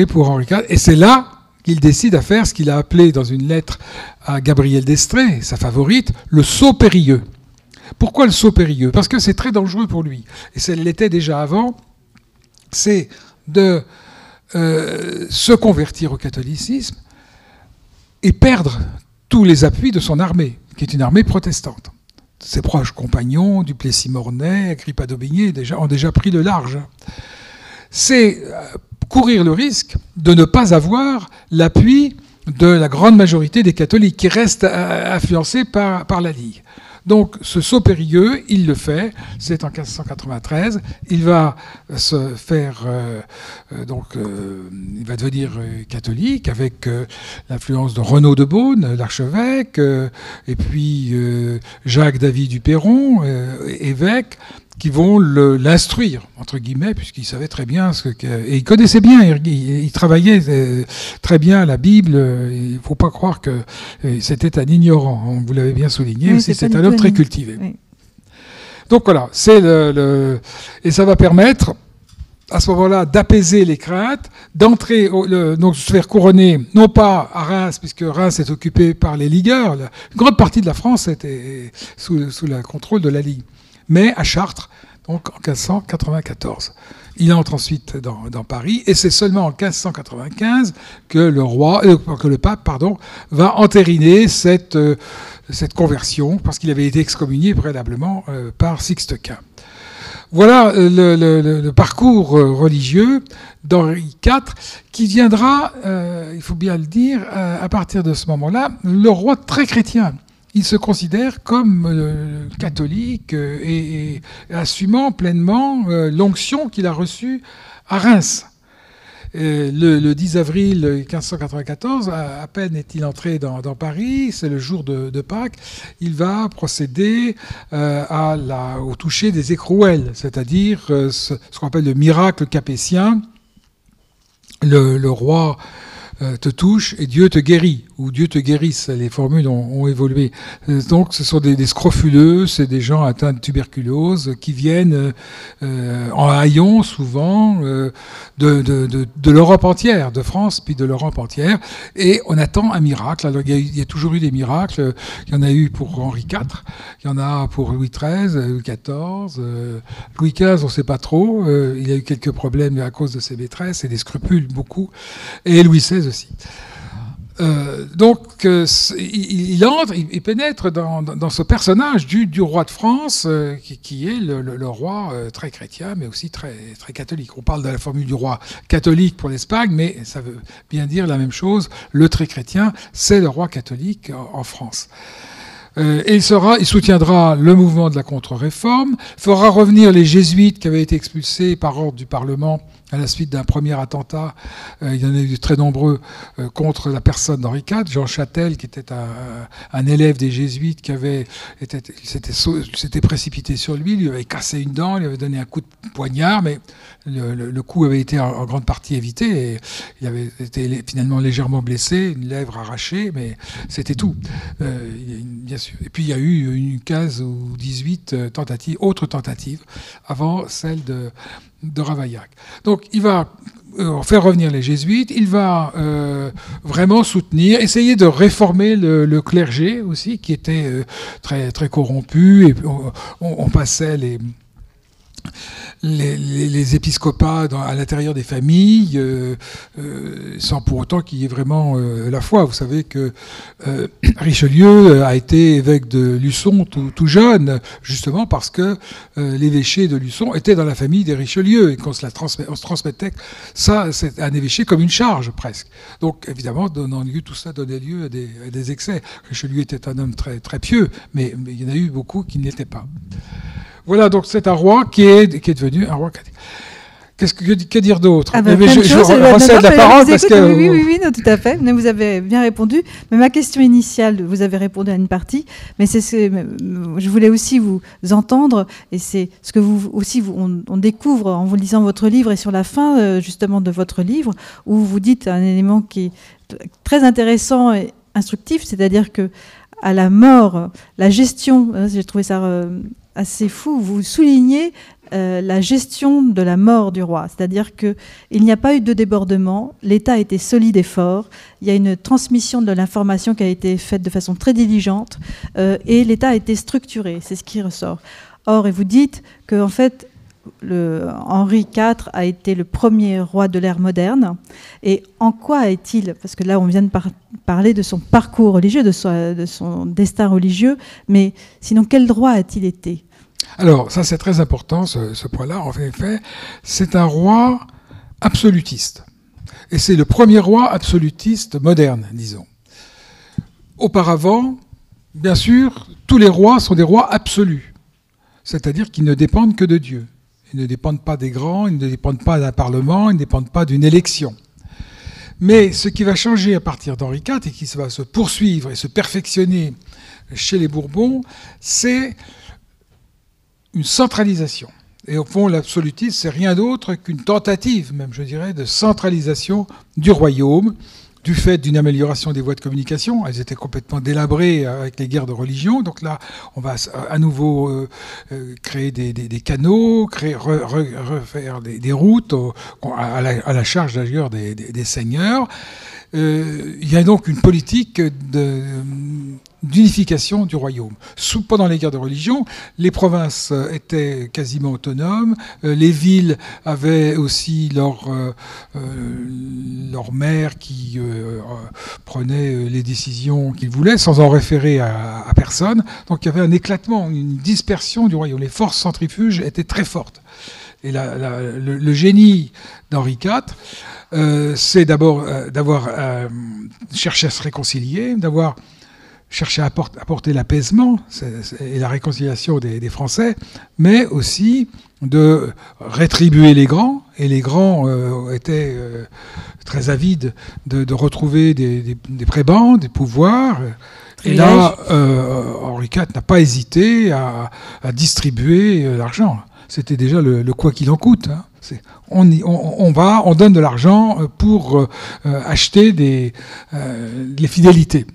pour Henri IV, et c'est là qu'il décide à faire ce qu'il a appelé dans une lettre à Gabrielle d'Estrées, sa favorite, le saut périlleux. Pourquoi le saut périlleux ? Parce que c'est très dangereux pour lui, et ça l'était déjà avant, c'est de se convertir au catholicisme et perdre tous les appuis de son armée, qui est une armée protestante. Ses proches compagnons, Duplessis-Mornay, Agrippa d'Aubigné, ont déjà pris le large. C'est courir le risque de ne pas avoir l'appui de la grande majorité des catholiques qui restent influencés par la Ligue. Donc ce saut périlleux, il le fait, c'est en 1593, il va se faire, il va devenir catholique avec l'influence de Renaud de Beaune, l'archevêque, et puis Jacques-David du Perron, évêque, qui vont l'instruire, entre guillemets, puisqu'il savait très bien et il connaissait bien, il travaillait très bien la Bible. Il ne faut pas croire que c'était un ignorant, vous l'avez bien souligné, oui, c'est un homme très cultivé. Oui. Donc voilà, et ça va permettre, à ce moment-là, d'apaiser les craintes, d'entrer, donc se faire couronner, non pas à Reims, puisque Reims est occupé par les ligueurs, une grande partie de la France était sous le contrôle de la Ligue, mais à Chartres, donc en 1594. Il entre ensuite dans Paris, et c'est seulement en 1595 que le pape va entériner cette conversion, parce qu'il avait été excommunié préalablement par Sixte Quint. Voilà le parcours religieux d'Henri IV, qui viendra, il faut bien le dire, à partir de ce moment-là, le roi très chrétien. Il se considère comme catholique et assumant pleinement l'onction qu'il a reçue à Reims. Le 10 avril 1594, à peine est-il entré dans Paris, c'est le jour de Pâques, il va procéder au toucher des écrouelles, c'est-à-dire ce qu'on appelle le miracle capétien. Le roi te touche et Dieu te guérit, ou Dieu te guérisse, les formules ont évolué. Donc ce sont des scrofuleux, c'est des gens atteints de tuberculose qui viennent en haillons souvent de l'Europe entière, de France puis de l'Europe entière, et on attend un miracle. Alors il y a toujours eu des miracles, il y en a eu pour Henri IV, il y en a pour Louis XIII, Louis XIV, Louis XV on ne sait pas trop, il a eu quelques problèmes à cause de ses maîtresses et des scrupules beaucoup, et Louis XVI aussi. Donc il entre, il pénètre dans ce personnage du roi de France qui est le roi très chrétien mais aussi très, très catholique. On parle de la formule du roi catholique pour l'Espagne, mais ça veut bien dire la même chose. Le très chrétien, c'est le roi catholique en France. Et il soutiendra le mouvement de la contre-réforme, fera revenir les jésuites qui avaient été expulsés par ordre du Parlement à la suite d'un premier attentat. Il y en a eu très nombreux contre la personne d'Henri IV. Jean Châtel, qui était un élève des jésuites, s'était précipité sur lui avait cassé une dent, lui avait donné un coup de poignard, mais le coup avait été en grande partie évité et il avait été finalement légèrement blessé, une lèvre arrachée, mais c'était tout. Bien sûr. Et puis il y a eu une 15 ou 18 autres tentatives avant celle de Ravaillac. Donc il va faire revenir les jésuites, il va vraiment soutenir, essayer de réformer le clergé aussi, qui était très, très corrompu, et on passait les épiscopats à l'intérieur des familles, sans pour autant qu'il y ait vraiment la foi. Vous savez que Richelieu a été évêque de Luçon tout jeune, justement parce que l'évêché de Luçon était dans la famille des Richelieu, et qu'on se transmettait ça, c'est un évêché comme une charge presque. Donc évidemment, tout ça donnait lieu à des excès. Richelieu était un homme très, très pieux, mais il y en a eu beaucoup qui ne l'étaient pas. Voilà, donc c'est un roi qui est devenu un roi catholique. Que dire d'autre? Je recède la parole parce que... Oui, non, tout à fait. Vous avez bien répondu. Mais ma question initiale, vous avez répondu à une partie, mais je voulais aussi vous entendre, et c'est ce que on découvre en vous lisant votre livre, et sur la fin justement de votre livre, où vous dites un élément qui est très intéressant et instructif, c'est-à-dire que à la mort, la gestion, j'ai trouvé ça assez fou, vous soulignez la gestion de la mort du roi, c'est-à-dire qu'il n'y a pas eu de débordement, l'État a été solide et fort, il y a une transmission de l'information qui a été faite de façon très diligente, et l'État a été structuré, c'est ce qui ressort. Or, et vous dites qu'en fait, Henri IV a été le premier roi de l'ère moderne, et en quoi est-il, parce que là on vient de parler de son parcours religieux, de son destin religieux, mais sinon quel roi a-t-il été? Alors ça c'est très important ce point-là, en effet, c'est un roi absolutiste, et c'est le premier roi absolutiste moderne, disons. Auparavant, bien sûr, tous les rois sont des rois absolus, c'est-à-dire qu'ils ne dépendent que de Dieu. Ils ne dépendent pas des grands, ils ne dépendent pas d'un parlement, ils ne dépendent pas d'une élection. Mais ce qui va changer à partir d'Henri IV et qui va se poursuivre et se perfectionner chez les Bourbons, c'est une centralisation. Et au fond, l'absolutisme, c'est rien d'autre qu'une tentative, même je dirais, de centralisation du royaume, du fait d'une amélioration des voies de communication. Elles étaient complètement délabrées avec les guerres de religion. Donc là, on va à nouveau créer des canaux, refaire des routes à la charge d'ailleurs des seigneurs. Il y a donc une politique d'unification du royaume. Pendant les guerres de religion, les provinces étaient quasiment autonomes, les villes avaient aussi leur maire qui prenait les décisions qu'ils voulaient sans en référer à personne. Donc il y avait un éclatement, une dispersion du royaume. Les forces centrifuges étaient très fortes. Et le génie d'Henri IV, c'est d'abord d'avoir cherché à se réconcilier, d'avoir cherchait à apporter l'apaisement et la réconciliation des Français, mais aussi de rétribuer les grands, et les grands étaient très avides de retrouver des prébendes, des pouvoirs. Et là, Henri IV n'a pas hésité à distribuer l'argent. C'était déjà le quoi qu'il en coûte. Hein. On donne de l'argent pour acheter les fidélités.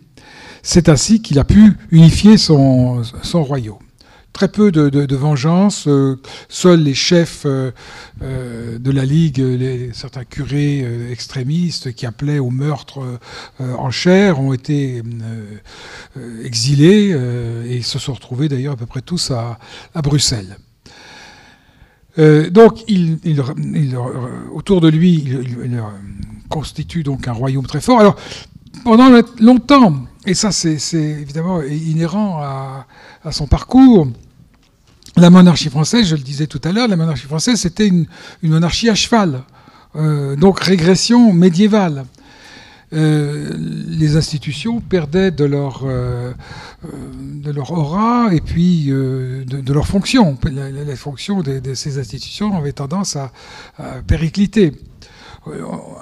C'est ainsi qu'il a pu unifier son royaume. Très peu de vengeance. Seuls les chefs de la Ligue, certains curés extrémistes qui appelaient au meurtre en chair, ont été exilés et se sont retrouvés d'ailleurs à peu près tous à Bruxelles. Donc, autour de lui, il constitue donc un royaume très fort. Alors, pendant longtemps, et ça c'est évidemment inhérent à son parcours, la monarchie française, je le disais tout à l'heure, la monarchie française c'était une monarchie à cheval, donc régression médiévale. Les institutions perdaient de leur aura et puis de leur fonction. Les fonctions de ces institutions avaient tendance à péricliter.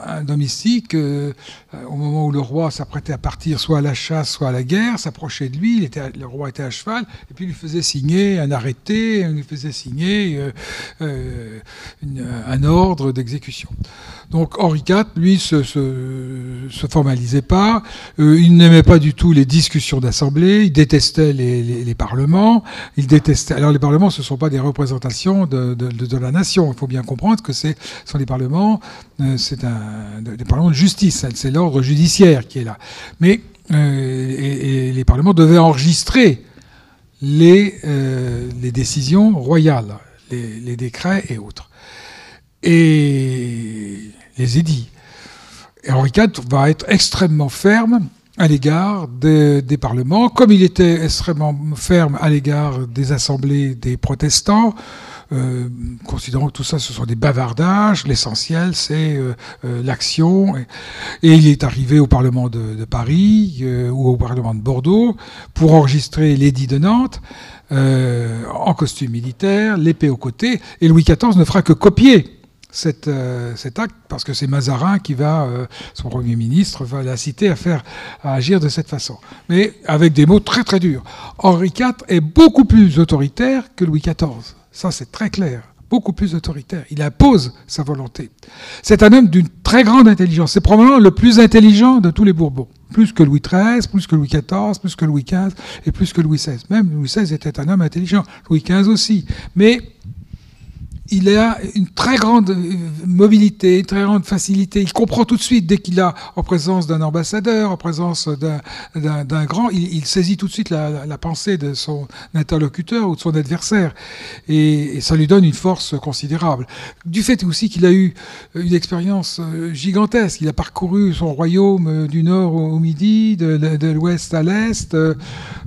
Un domestique, au moment où le roi s'apprêtait à partir soit à la chasse, soit à la guerre, s'approchait de lui, le roi était à cheval, et puis il lui faisait signer un arrêté, il lui faisait signer un ordre d'exécution. Donc Henri IV, lui, se formalisait pas, il n'aimait pas du tout les discussions d'assemblée, il détestait les parlements, alors les parlements, ce ne sont pas des représentations de la nation, il faut bien comprendre que ce sont des parlements, c'est des parlements de justice, c'est l'ordre judiciaire qui est là. Mais et les parlements devaient enregistrer les décisions royales, les décrets et autres. Et les édits. Et Henri IV va être extrêmement ferme à l'égard des parlements, comme il était extrêmement ferme à l'égard des assemblées des protestants, considérant que tout ça, ce sont des bavardages. L'essentiel, c'est l'action. Et il est arrivé au Parlement de Paris ou au Parlement de Bordeaux pour enregistrer l'édit de Nantes en costume militaire, l'épée au côté. Et Louis XIV ne fera que copier cet acte, parce que c'est Mazarin qui son Premier ministre, va l'inciter à agir de cette façon. Mais avec des mots très très durs. Henri IV est beaucoup plus autoritaire que Louis XIV. Ça, c'est très clair. Beaucoup plus autoritaire. Il impose sa volonté. C'est un homme d'une très grande intelligence. C'est probablement le plus intelligent de tous les Bourbons. Plus que Louis XIII, plus que Louis XIV, plus que Louis XV et plus que Louis XVI. Même Louis XVI était un homme intelligent. Louis XV aussi. Mais il a une très grande mobilité, une très grande facilité. Il comprend tout de suite, dès qu'il a en présence d'un ambassadeur, en présence d'un grand, il saisit tout de suite la pensée de son interlocuteur ou de son adversaire. Et ça lui donne une force considérable. Du fait aussi qu'il a eu une expérience gigantesque. Il a parcouru son royaume du nord au midi, de l'ouest à l'est.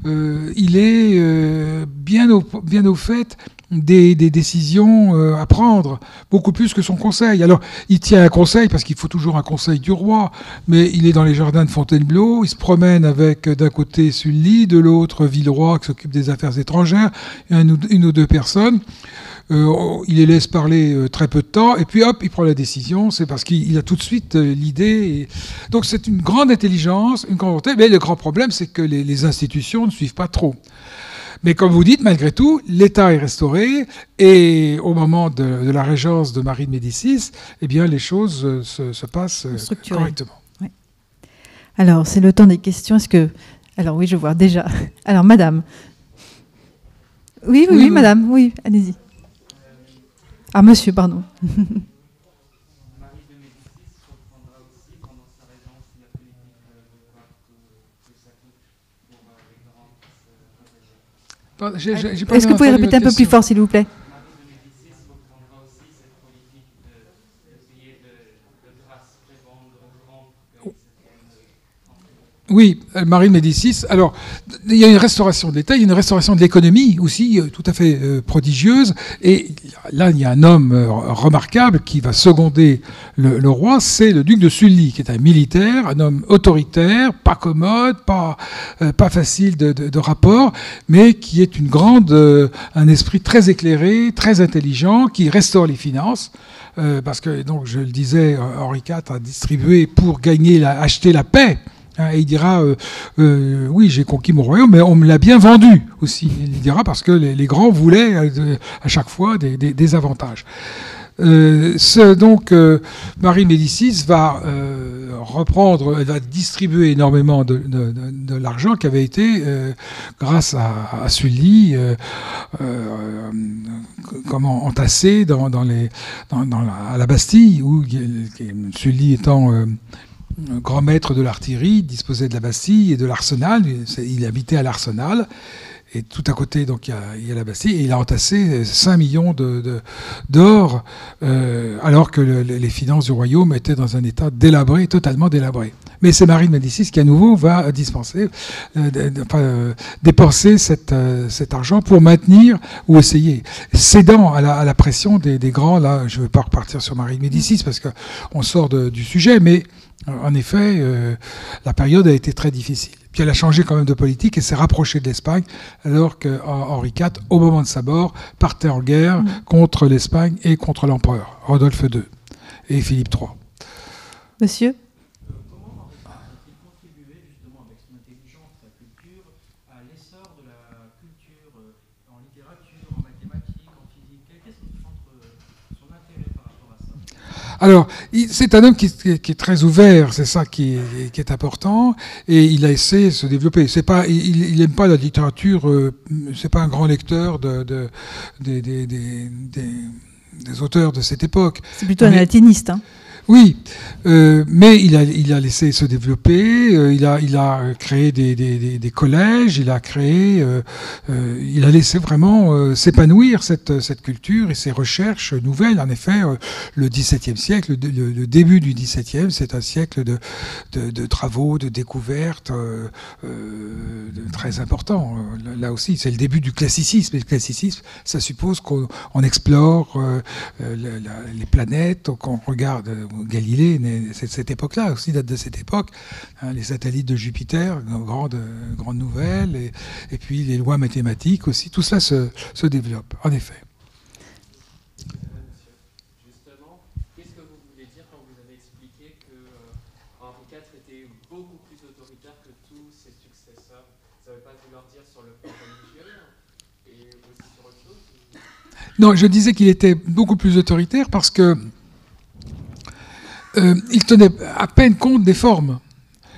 Il est bien au fait des décisions à prendre, beaucoup plus que son conseil. Alors, il tient un conseil, parce qu'il faut toujours un conseil du roi, mais il est dans les jardins de Fontainebleau, il se promène avec, d'un côté, Sully, de l'autre, Villeroy, qui s'occupe des affaires étrangères, une ou deux personnes. Il les laisse parler très peu de temps, et puis hop, il prend la décision. C'est parce qu'il a tout de suite l'idée. Donc, c'est une grande intelligence, une grande volonté, mais le grand problème, c'est que les institutions ne suivent pas trop. Mais comme vous dites, malgré tout, l'État est restauré et au moment de la régence de Marie de Médicis, eh bien, les choses se passent correctement. Oui. Alors, c'est le temps des questions. Alors oui, je vois déjà. Alors, madame. Oui, madame. Oui, allez-y. Ah, monsieur, pardon. Est-ce que vous pouvez répéter un peu plus fort, s'il vous plaît? Oui, Marie de Médicis. Alors, il y a une restauration de l'État, il y a une restauration de l'économie aussi tout à fait prodigieuse. Et là, il y a un homme remarquable qui va seconder le roi, c'est le duc de Sully, qui est un militaire, un homme autoritaire, pas commode, pas facile de rapport, mais qui est un esprit très éclairé, très intelligent, qui restaure les finances. Parce que, donc, je le disais, Henri IV a distribué pour acheter la paix. Et il dira, oui, j'ai conquis mon royaume, mais on me l'a bien vendu aussi. Il dira parce que les grands voulaient à chaque fois des avantages. Donc, Marie Médicis va elle va distribuer énormément de l'argent qui avait été, grâce à Sully, entassé à la Bastille, où Sully étant grand maître de l'artillerie, disposait de la Bastille et de l'arsenal. Il habitait à l'arsenal. Et tout à côté, donc, il y a la Bastille. Et il a entassé 5 millions d'or, alors que les finances du royaume étaient dans un état délabré, totalement délabré. Mais c'est Marie de Médicis qui, à nouveau, va dépenser cet argent pour maintenir ou essayer, cédant à la pression des grands. Là, je ne veux pas repartir sur Marie de Médicis parce qu'on sort du sujet, mais en effet, la période a été très difficile. Puis elle a changé quand même de politique et s'est rapprochée de l'Espagne, alors qu'Henri IV, au moment de sa mort, partait en guerre contre l'Espagne et contre l'empereur, Rodolphe II et Philippe III. Monsieur ? Comment a-t-il contribué justement avec son intelligence, sa culture, à l'essor de la culture en littérature, en mathématiques, en physique? Qu'est-ce qui centre son intérêt par rapport à ça? Alors, c'est un homme qui est très ouvert, c'est ça qui est important, et il a essayé de se développer. Il n'aime pas la littérature, c'est pas un grand lecteur des auteurs de cette époque. C'est plutôt un latiniste, hein. Oui, mais il a laissé se développer, il a créé des collèges, il a laissé vraiment s'épanouir cette culture et ses recherches nouvelles. En effet, le XVIIe siècle, le début du XVIIe, c'est un siècle de travaux, de découvertes très importants. Là aussi, c'est le début du classicisme. Et le classicisme, ça suppose qu'on explore les planètes, qu'on regarde. Galilée, cette époque-là aussi date de cette époque, hein, les satellites de Jupiter, grande nouvelle, et puis les lois mathématiques aussi, tout ça se développe, en effet. Justement, qu'est-ce que vous voulez dire quand vous avez expliqué que Henri IV était beaucoup plus autoritaire que tous ses successeurs? Ça ne veut pas vouloir dire sur le plan religieux et aussi sur autre chose? Non, je disais qu'il était beaucoup plus autoritaire parce que il tenait à peine compte des formes.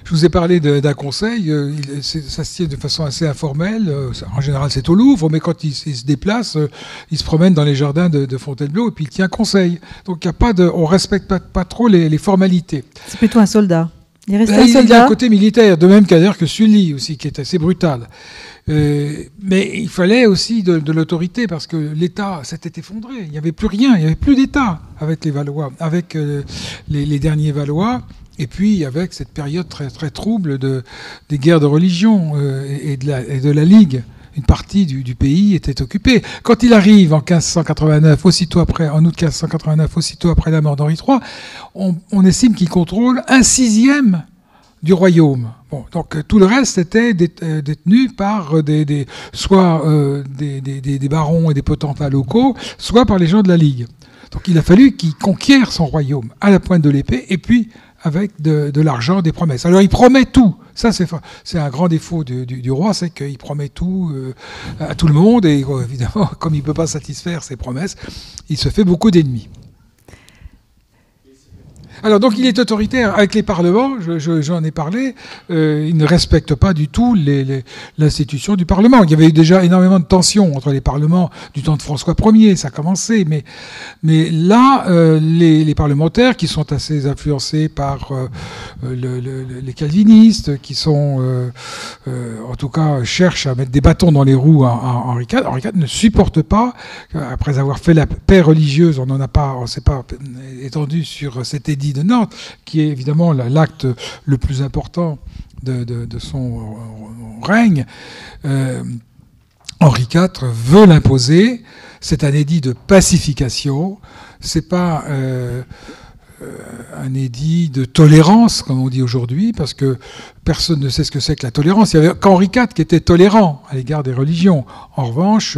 Je vous ai parlé d'un conseil, ça se tient de façon assez informelle. En général, c'est au Louvre, mais quand il se déplace, il se promène dans les jardins de Fontainebleau et puis il tient conseil. Donc, on respecte pas trop les formalités. C'est plutôt un soldat. Il reste un Il soldat. y a un côté militaire, de même qu'ailleurs que Sully aussi, qui est assez brutal. Mais il fallait aussi de l'autorité parce que l'État s'était effondré. Il n'y avait plus rien, il n'y avait plus d'État avec les Valois, avec les derniers Valois. Et puis avec cette période très, très trouble des guerres de religion et de la Ligue. Une partie du pays était occupée. Quand il arrive en 1589, en août 1589, aussitôt après la mort d'Henri III, on estime qu'il contrôle 1/6 du royaume. Bon, donc tout le reste était détenu par soit des barons et des potentats locaux, soit par les gens de la Ligue. Donc il a fallu qu'il conquiert son royaume à la pointe de l'épée, et puis avec de l'argent, des promesses. Alors il promet tout. Ça, c'est un grand défaut du roi, c'est qu'il promet tout à tout le monde, et évidemment, comme il ne peut pas satisfaire ses promesses, il se fait beaucoup d'ennemis. Alors donc il est autoritaire avec les parlements, j'en ai parlé, il ne respecte pas du tout l'institution du Parlement. Il y avait eu déjà énormément de tensions entre les parlements du temps de François Ier, ça a commencé, mais là, les parlementaires qui sont assez influencés par les calvinistes, qui sont, en tout cas, cherchent à mettre des bâtons dans les roues à Henri IV. Henri IV ne supporte pas, après avoir fait la paix religieuse, on s'est pas étendu sur cet édit de Nantes, qui est évidemment l'acte le plus important de son règne, Henri IV veut l'imposer. C'est un édit de pacification. C'est pas un édit de tolérance, comme on dit aujourd'hui, parce que personne ne sait ce que c'est que la tolérance. Il n'y avait qu'Henri IV qui était tolérant à l'égard des religions. En revanche,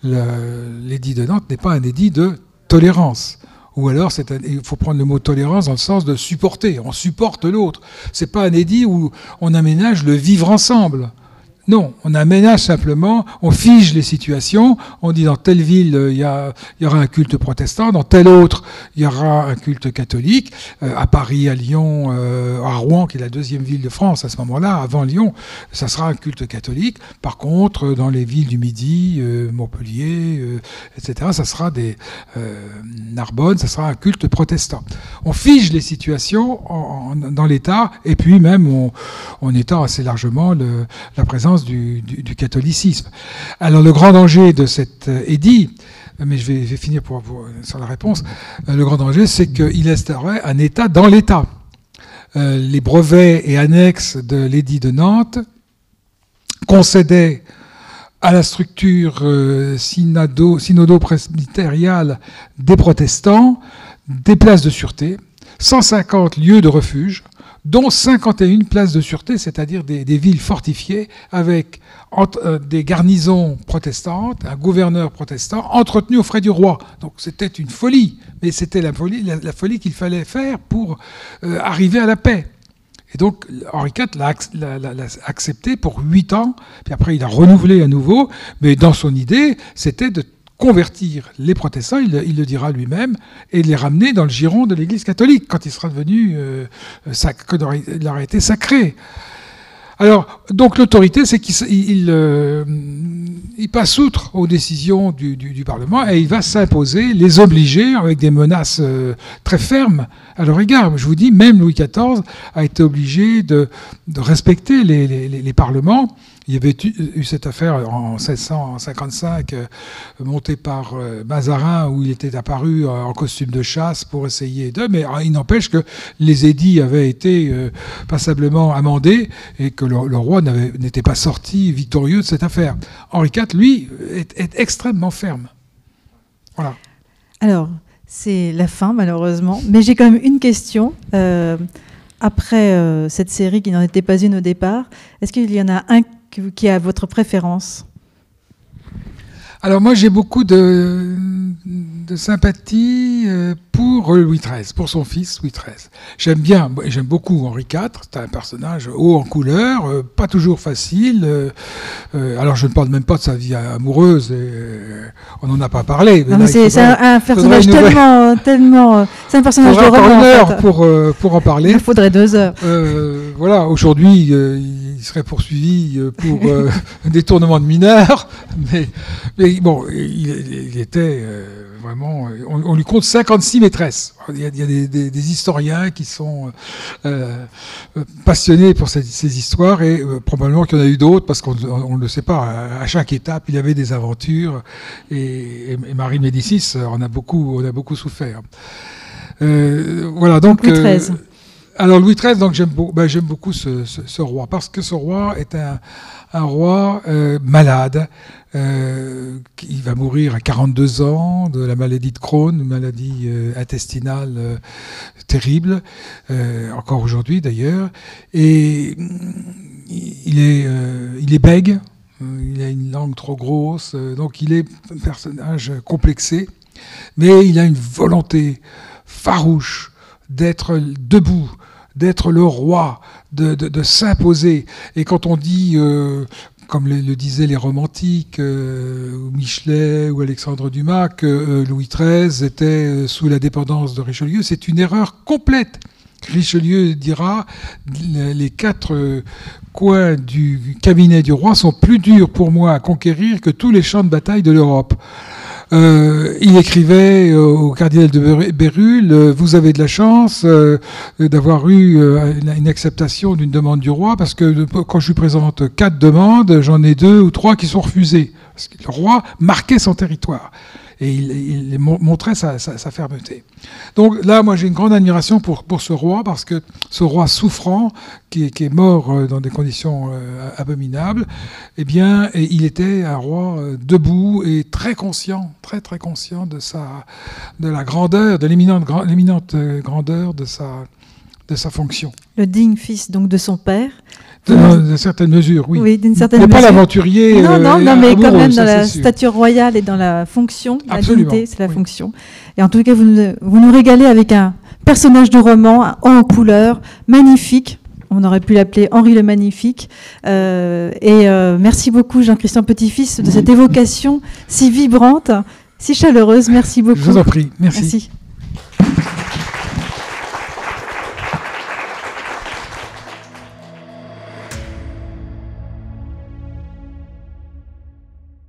l'édit de Nantes n'est pas un édit de tolérance. Ou alors, il faut prendre le mot tolérance dans le sens de supporter. On supporte l'autre. C'est pas un édit où on aménage le vivre ensemble. Non, on aménage simplement, on fige les situations, on dit dans telle ville il y aura un culte protestant, dans telle autre il y aura un culte catholique, à Paris, à Lyon, à Rouen qui est la deuxième ville de France à ce moment-là, avant Lyon, ça sera un culte catholique. Par contre, dans les villes du Midi, Montpellier, etc., ça sera Narbonne, ça sera un culte protestant. On fige les situations dans l'État et puis même on étend assez largement la présence du catholicisme. Alors le grand danger de cet édit, mais je vais finir sur la réponse, le grand danger c'est qu'il instaurait un État dans l'État. Les brevets et annexes de l'édit de Nantes concédaient à la structure synodo-presbytériale des protestants des places de sûreté, 150 lieux de refuge, dont 51 places de sûreté, c'est-à-dire des villes fortifiées avec des garnisons protestantes, un gouverneur protestant entretenu aux frais du roi. Donc c'était une folie, mais c'était la folie qu'il fallait faire pour arriver à la paix. Et donc Henri IV l'a accepté pour 8 ans, puis après il a renouvelé à nouveau, mais dans son idée, c'était de convertir les protestants, il le dira lui-même, et de les ramener dans le giron de l'Église catholique, quand il sera devenu, il aura été sacré. Alors, donc l'autorité, c'est qu'il passe outre aux décisions du Parlement et il va s'imposer, les obliger, avec des menaces très fermes à leur égard. Je vous dis, même Louis XIV a été obligé de respecter les parlements. Il y avait eu cette affaire en 1655 montée par Mazarin où il était apparu en costume de chasse pour essayer de... Mais il n'empêche que les édits avaient été passablement amendés et que le roi n'était pas sorti victorieux de cette affaire. Henri IV, lui, est extrêmement ferme. Voilà. Alors, c'est la fin malheureusement, mais j'ai quand même une question. Après cette série qui n'en était pas une au départ, est-ce qu'il y en a un qui a votre préférence? Alors moi j'ai beaucoup de sympathie pour Louis XIII, pour son fils Louis XIII. J'aime beaucoup Henri IV, c'est un personnage haut en couleur, pas toujours facile. Alors je ne parle même pas de sa vie amoureuse, on n'en a pas parlé. Mais non, mais c'est un personnage tellement... c'est un personnage de roman. Une heure pour en parler. Il faudrait 2 heures. Voilà, aujourd'hui il serait poursuivi pour détournement de mineurs, mais bon, il était vraiment... On lui compte 56 maîtresses. Il y a des historiens qui sont passionnés pour ces histoires et probablement qu'il y en a eu d'autres parce qu'on ne le sait pas. À chaque étape, il y avait des aventures et Marie Médicis on a beaucoup souffert. Voilà, donc... Louis XIII. Alors Louis XIII, donc j'aime beaucoup ce roi, parce que ce roi est un roi malade, qui va mourir à 42 ans de la maladie de Crohn, une maladie intestinale terrible, encore aujourd'hui d'ailleurs, et il est bègue, il a une langue trop grosse, donc il est un personnage complexé, mais il a une volonté farouche d'être debout, d'être le roi, de s'imposer. Et quand on dit, comme le disaient les romantiques, ou Michelet ou Alexandre Dumas, que Louis XIII était sous la dépendance de Richelieu, c'est une erreur complète. Richelieu dira les 4 coins du cabinet du roi sont plus durs pour moi à conquérir que tous les champs de bataille de l'Europe. Il écrivait au cardinal de Bérulle, vous avez de la chance d'avoir eu une acceptation d'une demande du roi, parce que quand je lui présente 4 demandes, j'en ai 2 ou 3 qui sont refusées. Parce que le roi marquait son territoire. et il montrait sa fermeté. Donc là, moi, j'ai une grande admiration pour ce roi, parce que ce roi souffrant, qui est mort dans des conditions abominables, eh bien, il était un roi debout et très conscient de la grandeur, de l'éminente grandeur de sa fonction. Le digne fils donc de son père. D'une certaine mesure, oui. Oui, d'une certaine mesure. Pas l'aventurier. Non, mais amoureux, quand même dans la sûr. stature royale et dans la fonction, Absolument, la dignité, c'est la oui. fonction. Et en tout cas, vous nous régalez avec un personnage de roman haut en couleur, magnifique. On aurait pu l'appeler Henri le Magnifique. Merci beaucoup, Jean-Christian Petit-Fils, de cette évocation si vibrante, si chaleureuse. Merci beaucoup. Je vous en prie. Merci.